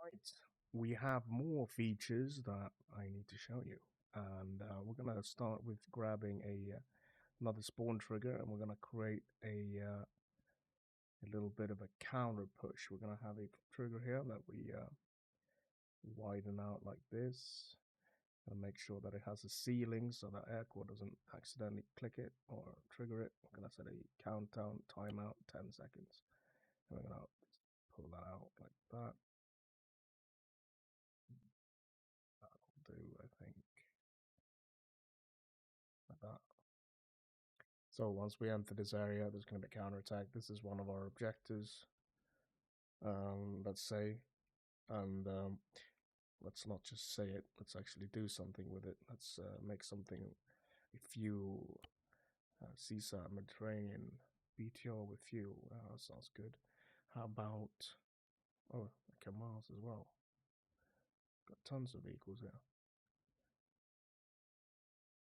Right, we have more features that I need to show you, and we're gonna start with grabbing another spawn trigger, and we're gonna create a little bit of a counter push. We're gonna have a trigger here that we widen out like this, and make sure that it has a ceiling so that aircore doesn't accidentally click it or trigger it. We're gonna set a countdown timeout 10 seconds, and we're gonna pull that out like that. That'll do, I think, like that. So once we enter this area, there's going to be a counterattack. This is one of our objectives, let's say, and let's not just say it. Let's actually do something with it. Let's make something, a fuel, CSAT, Mediterranean, BTR with fuel. That sounds good. How about, oh, Kamals as well. Got tons of vehicles here.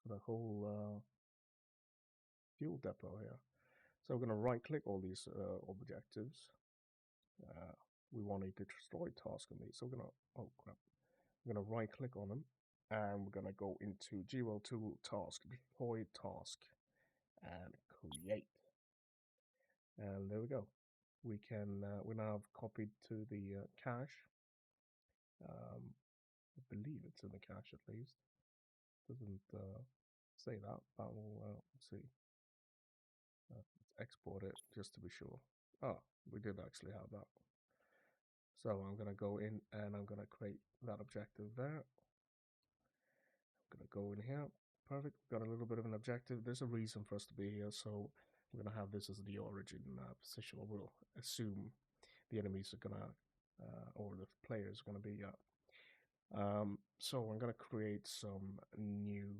The whole fuel depot here. So we're going to right click all these objectives. We want a destroy task on these. So we're going to, oh crap, we're going to right click on them, and we're going to go into GOL tool task, deploy task, and create. And there we go. We can, we now have copied to the cache. I believe it's in the cache at least. Doesn't say that, but we'll see. Let's export it just to be sure. Oh, we did actually have that. So I'm going to go in and I'm going to create that objective there. I'm going to go in here. Perfect. We've got a little bit of an objective. There's a reason for us to be here, so we're going to have this as the origin position. We'll assume the enemies are going to, or the players are going to be so I'm going to create some new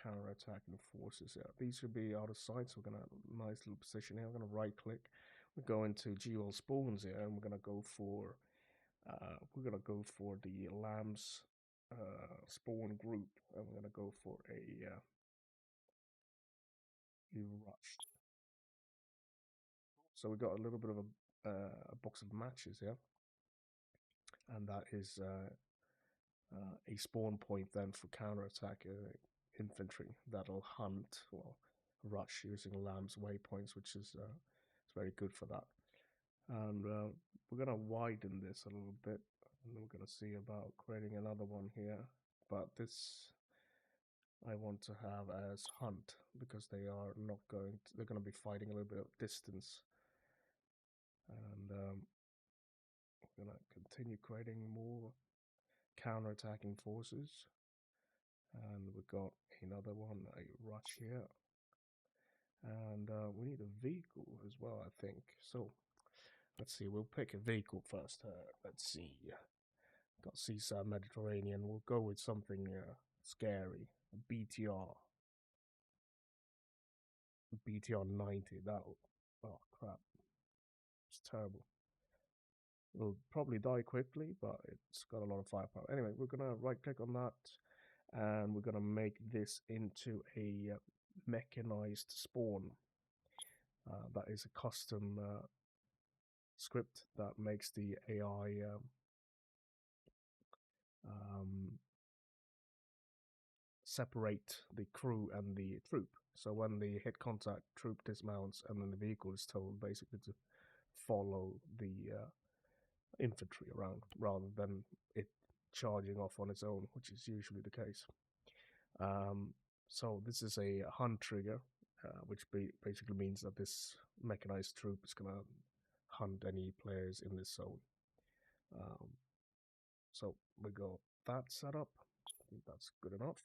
counter-attacking forces here. These should be out of sight, so we're going to nice little position here. I'm going to right click. We go into GOL spawns here, and we're going to go for the lambs spawn group, and we're going to go for a rush. So we got a little bit of a box of matches here, and that is a spawn point then for counterattack infantry that'll hunt or rush using lambs waypoints, which is it's very good for that. And we're gonna widen this a little bit, and we're gonna see about creating another one here. But this I want to have as hunt, because they are not going to, they're going to be fighting a little bit of distance. And we're going to continue creating more counter-attacking forces. And we've got another one, a rush here. And we need a vehicle as well, I think. So let's see, we'll pick a vehicle first. Let's see. Got Seaside Mediterranean. We'll go with something scary. A BTR. BTR 90. That'll. Oh crap. It's terrible. It'll probably die quickly, but it's got a lot of firepower. Anyway, we're gonna right click on that, and we're gonna make this into a mechanized spawn. That is a custom script that makes the AI separate the crew and the troop. So when the hit contact, troop dismounts, and then the vehicle is told basically to follow the infantry around rather than it charging off on its own, which is usually the case. So this is a hunt trigger, which basically means that this mechanized troop is going to hunt any players in this zone. So we got that set up. I think that's good enough.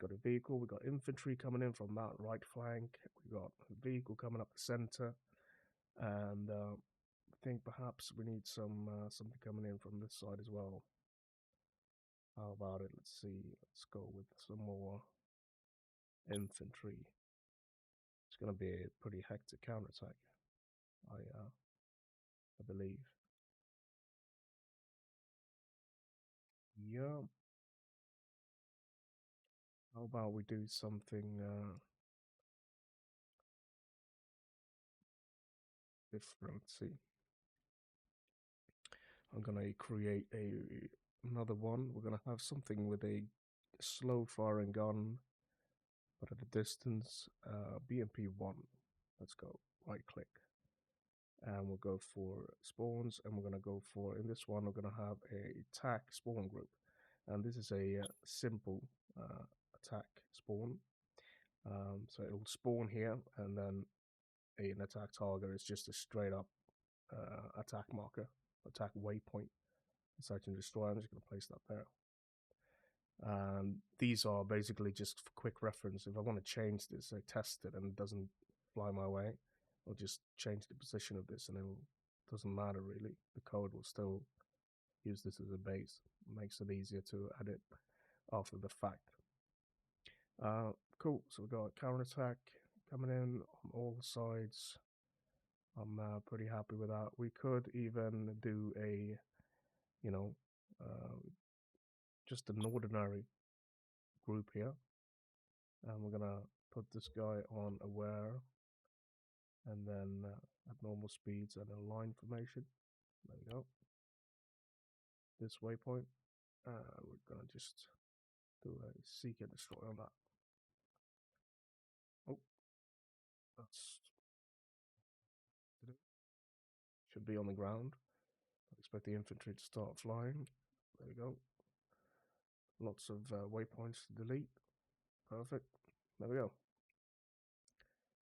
Got a vehicle, we got infantry coming in from that right flank, we got a vehicle coming up the center, and I think perhaps we need some something coming in from this side as well. How about it? Let's see. Let's go with some more infantry. It's going to be a pretty hectic counterattack, I believe. Yeah. How about we do something different? Let's see. I'm gonna create another one. We're gonna have something with a slow firing gun, but at a distance. BMP1. Let's go. Right click, and we'll go for spawns, and we're gonna go for, in this one we're gonna have a attack spawn group, and this is a simple attack spawn. So it'll spawn here, and then an attack target is just a straight up attack marker, attack waypoint. Search and destroy. I'm just going to place that there. And these are basically just for quick reference. If I want to change this, I test it and it doesn't fly my way, I'll just change the position of this, and it doesn't matter really. The code will still use this as a base. It makes it easier to edit after the fact. Cool. So we've got a counterattack coming in on all sides. I'm pretty happy with that. We could even do a, just an ordinary group here, and we're gonna put this guy on aware, and then at normal speeds and a line formation. There we go. This waypoint. We're gonna just do a seek and destroy on that. Oh, that's should be on the ground. I expect the infantry to start flying. There we go. Lots of waypoints to delete. Perfect. There we go.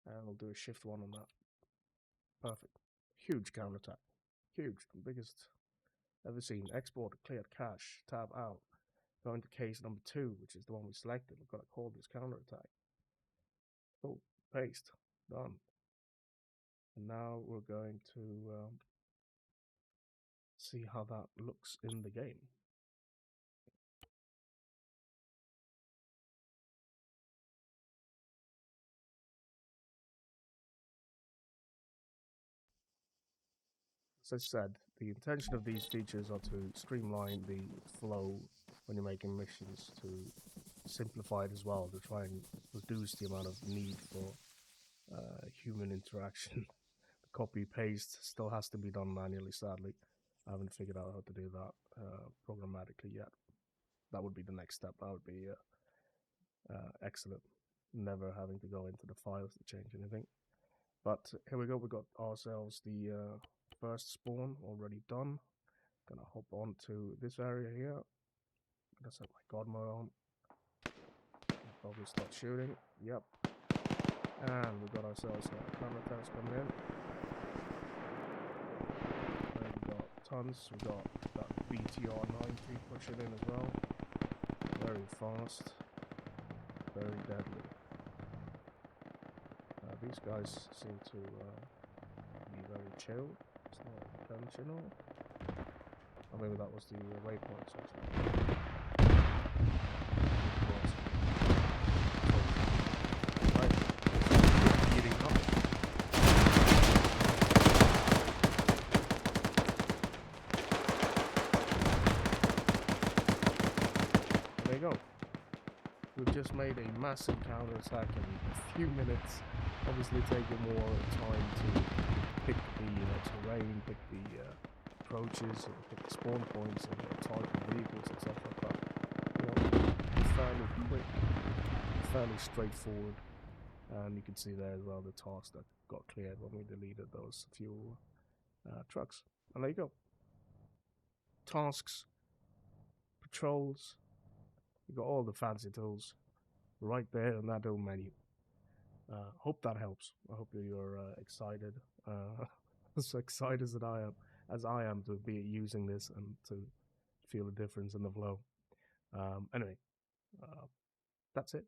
And we'll do a shift 1 on that. Perfect. Huge counterattack. Huge. The biggest ever seen. Export, cleared cache, tab out. Go into case number 2, which is the one we selected. We've got to call this counterattack. Oh, paste. Done. And now we're going to see how that looks in the game. As I said, the intention of these features are to streamline the flow when you're making missions, to simplify it as well, to try and reduce the amount of need for human interaction. The copy paste still has to be done manually, sadly. I haven't figured out how to do that programmatically yet. That would be the next step. That would be excellent. Never having to go into the files to change anything. But here we go. We got ourselves the first spawn already done. Gonna hop on to this area here. Gonna set my god mode on. Probably start shooting. Yep. And we got ourselves counterattacks coming in. And we got tons. We got that BTR-90 pushing in as well. Very fast. Very deadly. These guys seem to be very chill. It's not conventional. Or maybe that was the waypoint section. Right. Heating up. There you go. We've just made a massive counterattack in a few minutes. Obviously taking more time to pick the terrain, pick the approaches, pick the spawn points, and the type of vehicles, etc. But fairly quick, fairly straightforward. And you can see there as well the tasks that got cleared when we deleted those few trucks. And there you go. Tasks, patrols, you got all the fancy tools right there in that little menu. Hope that helps. I hope you're excited, as excited as I am to be using this and to feel a difference in the flow. Anyway, that's it.